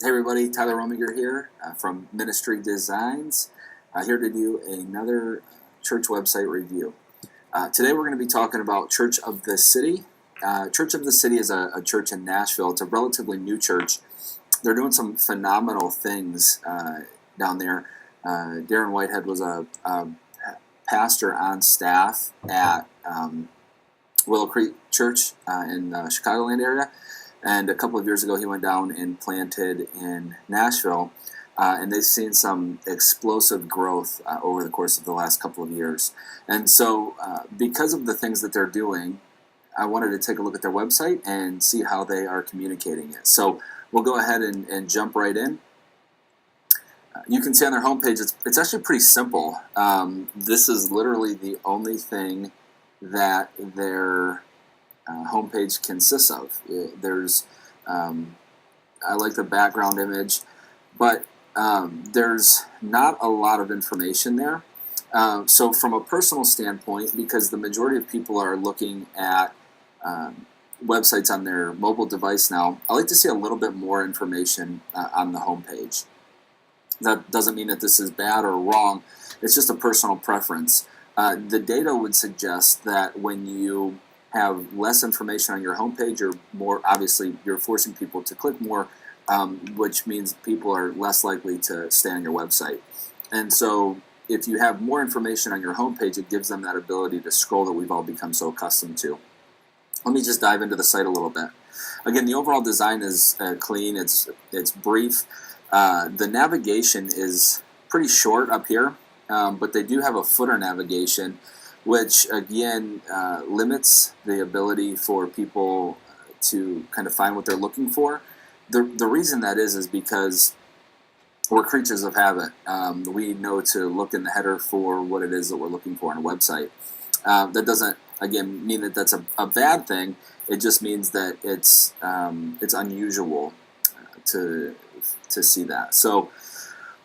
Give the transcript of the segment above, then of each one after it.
Hey everybody, Tyler Rominger here from Ministry Designs, here to do another church website review. Today we're going to be talking about Church of the City. Church of the City is a church in Nashville. It's a relatively new church. They're doing some phenomenal things down there. Darren Whitehead was a pastor on staff at Willow Creek Church in the Chicagoland area. And a couple of years ago, he went down and planted in Nashville, and they've seen some explosive growth over the course of the last couple of years. And so, because of the things that they're doing, I wanted to take a look at their website and see how they are communicating it. So, we'll go ahead and jump right in. You can see on their homepage, it's actually pretty simple. This is literally the only thing that their homepage consists of. I like the background image, but there's not a lot of information there. So from a personal standpoint, because the majority of people are looking at websites on their mobile device now, I like to see a little bit more information on the homepage. That doesn't mean that this is bad or wrong. It's just a personal preference. The data would suggest that when you have less information on your homepage, you're forcing people to click more, which means people are less likely to stay on your website. And so if you have more information on your homepage, it gives them that ability to scroll that we've all become so accustomed to. Let me just dive into the site a little bit. Again, the overall design is clean, it's brief. The navigation is pretty short up here, but they do have a footer navigation, which again limits the ability for people to kind of find what they're looking for. The reason that is because we're creatures of habit. We know to look in the header for what it is that we're looking for on a website. That doesn't, again, mean that that's a bad thing. It just means that it's unusual to see that. So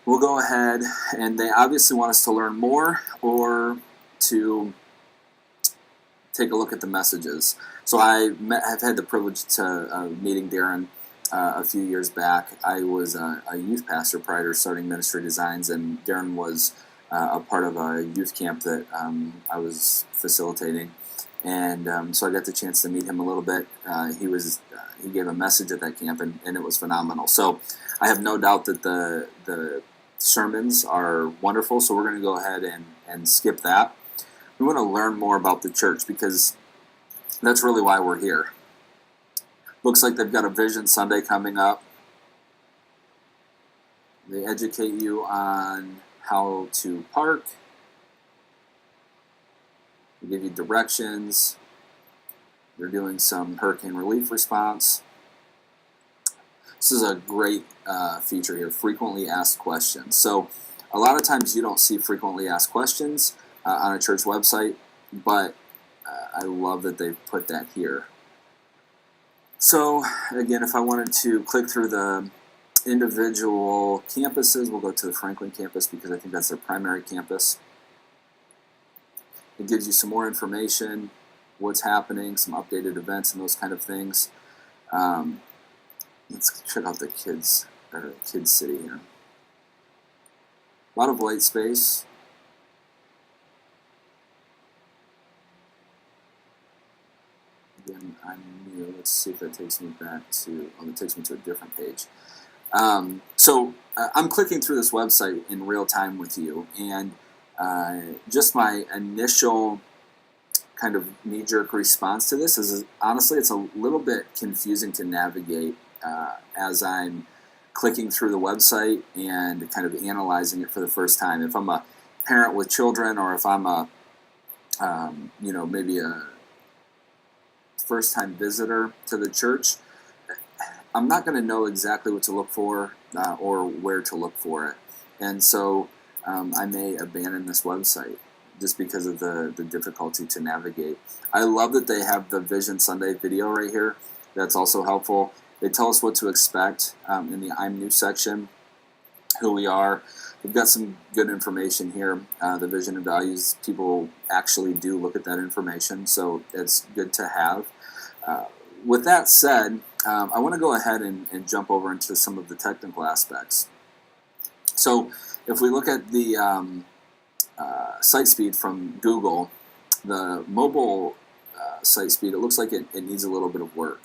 we'll go ahead, and they obviously want us to learn more or to take a look at the messages. So I've had the privilege to meeting Darren a few years back. I was a youth pastor prior to starting Ministry Designs, and Darren was a part of a youth camp that I was facilitating. And so I got the chance to meet him a little bit. He gave a message at that camp, and it was phenomenal. So I have no doubt that the sermons are wonderful, so we're going to go ahead and skip that. We want to learn more about the church because that's really why we're here. Looks like they've got a Vision Sunday coming up. They educate you on how to park. They give you directions. They're doing some hurricane relief response. This is a great feature here, frequently asked questions. So a lot of times you don't see frequently asked questions on a church website, but I love that they've put that here. So again, if I wanted to click through the individual campuses, we'll go to the Franklin campus because I think that's their primary campus. It gives you some more information, what's happening, some updated events and those kind of things. Let's check out the Kids City here. A lot of white space. Again, I'm new. Let's see if that takes me back to, it takes me to a different page. So I'm clicking through this website in real time with you, and just my initial kind of knee-jerk response to this is honestly it's a little bit confusing to navigate as I'm clicking through the website and kind of analyzing it for the first time. If I'm a parent with children, or if I'm a maybe a first-time visitor to the church, I'm not going to know exactly what to look for or where to look for it. And so I may abandon this website just because of the difficulty to navigate. I love that they have the Vision Sunday video right here. That's also helpful. They tell us what to expect in the I'm New section, who we are. We've got some good information here. The vision and values, people actually do look at that information, so it's good to have. with that said, I want to go ahead and jump over into some of the technical aspects. So if we look at the site speed from Google, the mobile site speed, it looks like it needs a little bit of work.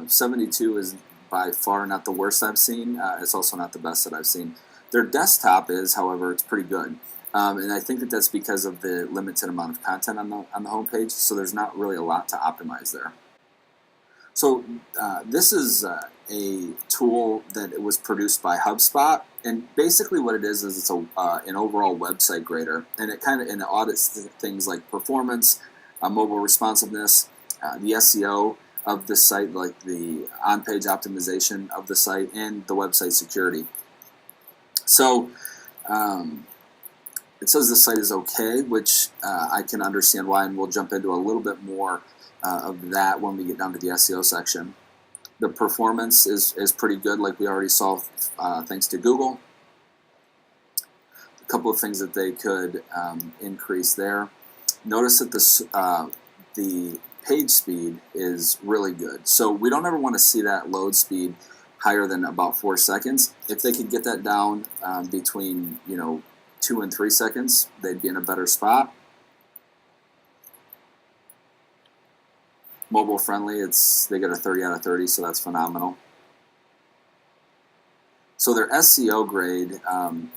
72 is by far not the worst I've seen. It's also not the best that I've seen. Their desktop is, however, it's pretty good. And I think that that's because of the limited amount of content on the homepage, so there's not really a lot to optimize there. So this is a tool that was produced by HubSpot, and basically what it is it's an overall website grader, and it audits things like performance, mobile responsiveness, the SEO of the site, like the on-page optimization of the site, and the website security. So it says the site is okay, which I can understand why, and we'll jump into a little bit more of that when we get down to the SEO section. The performance is pretty good, like we already saw, thanks to Google. A couple of things that they could increase there. Notice that the page speed is really good. So we don't ever want to see that load speed higher than about 4 seconds. If they could get that down between 2 and 3 seconds, they'd be in a better spot. Mobile friendly, they get a 30 out of 30, so that's phenomenal. So their SEO grade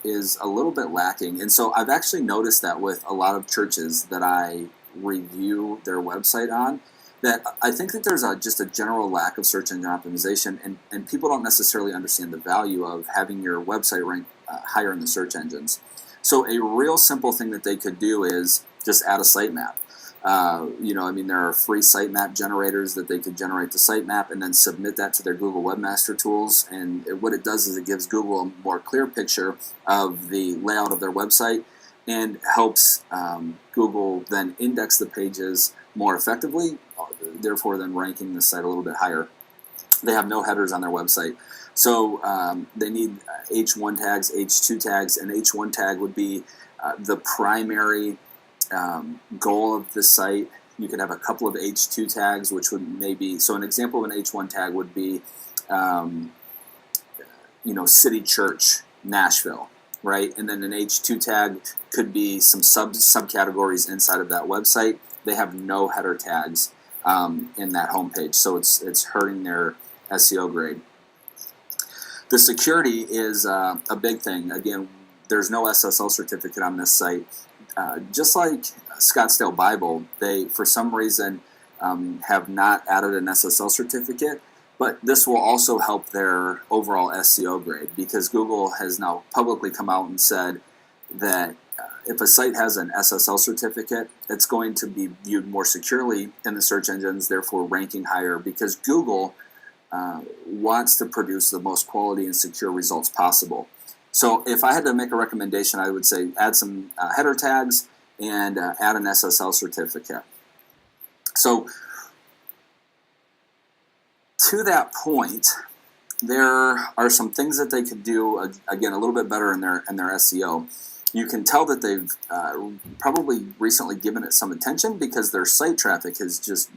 is a little bit lacking, and so I've actually noticed that with a lot of churches that I review their website on, that I think that there's just a general lack of search engine optimization, and people don't necessarily understand the value of having your website rank higher in the search engines. So a real simple thing that they could do is just add a sitemap. There are free sitemap generators that they could generate the sitemap and then submit that to their Google Webmaster Tools. And what it does is it gives Google a more clear picture of the layout of their website and helps Google then index the pages more effectively, therefore then ranking the site a little bit higher. They have no headers on their website. So they need H1 tags, H2 tags, and H1 tag would be the primary goal of the site. You could have a couple of H2 tags, which would so an example of an H1 tag would be, City Church, Nashville, right? And then an H2 tag could be some subcategories inside of that website. They have no header tags in that homepage, so it's hurting their SEO grade. The security is a big thing. Again, there's no SSL certificate on this site. Just like Scottsdale Bible, they, for some reason, have not added an SSL certificate, but this will also help their overall SEO grade, because Google has now publicly come out and said that if a site has an SSL certificate, it's going to be viewed more securely in the search engines, therefore ranking higher, because Google wants to produce the most quality and secure results possible. So if I had to make a recommendation, I would say add some header tags and add an SSL certificate. So to that point, there are some things that they could do, again, a little bit better in their SEO. You can tell that they've probably recently given it some attention, because their site traffic has just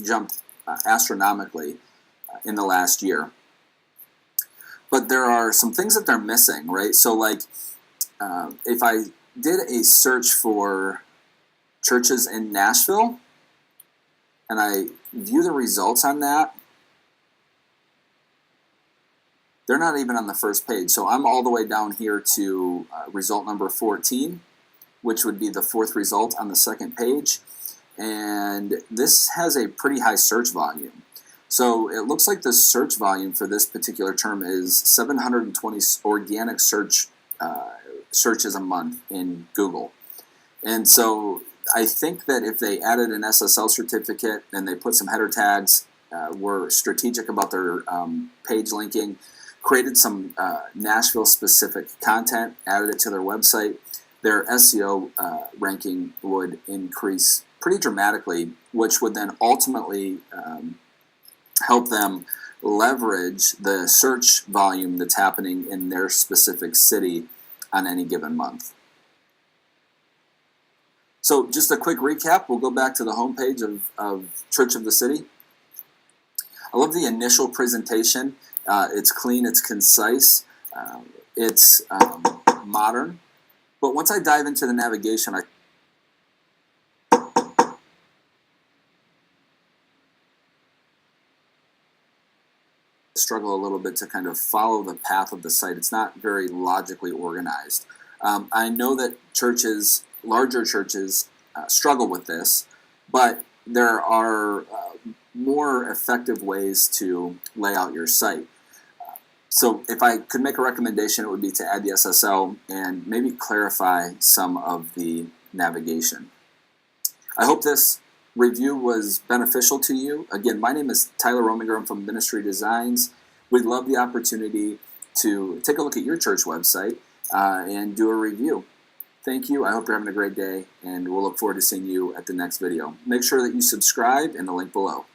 jumped astronomically in the last year. But there are some things that they're missing, right? So like if I did a search for churches in Nashville and I view the results on that, they're not even on the first page. So I'm all the way down here to result number 14, which would be the fourth result on the second page. And this has a pretty high search volume. So it looks like the search volume for this particular term is 720 organic searches a month in Google. And so I think that if they added an SSL certificate and they put some header tags, were strategic about their page linking, created some Nashville-specific content, added it to their website, their SEO ranking would increase pretty dramatically, which would then ultimately help them leverage the search volume that's happening in their specific city on any given month. So just a quick recap, we'll go back to the homepage of Church of the City. I love the initial presentation. It's clean, it's concise, it's modern. But once I dive into the navigation, I struggle a little bit to kind of follow the path of the site. It's not very logically organized. I know that churches, larger churches, struggle with this, but there are more effective ways to lay out your site. So if I could make a recommendation, it would be to add the SSL and maybe clarify some of the navigation. I hope this review was beneficial to you. Again, my name is Tyler Rominger. I'm from Ministry Designs. We'd love the opportunity to take a look at your church website and do a review. Thank you. I hope you're having a great day, and we'll look forward to seeing you at the next video. Make sure that you subscribe in the link below.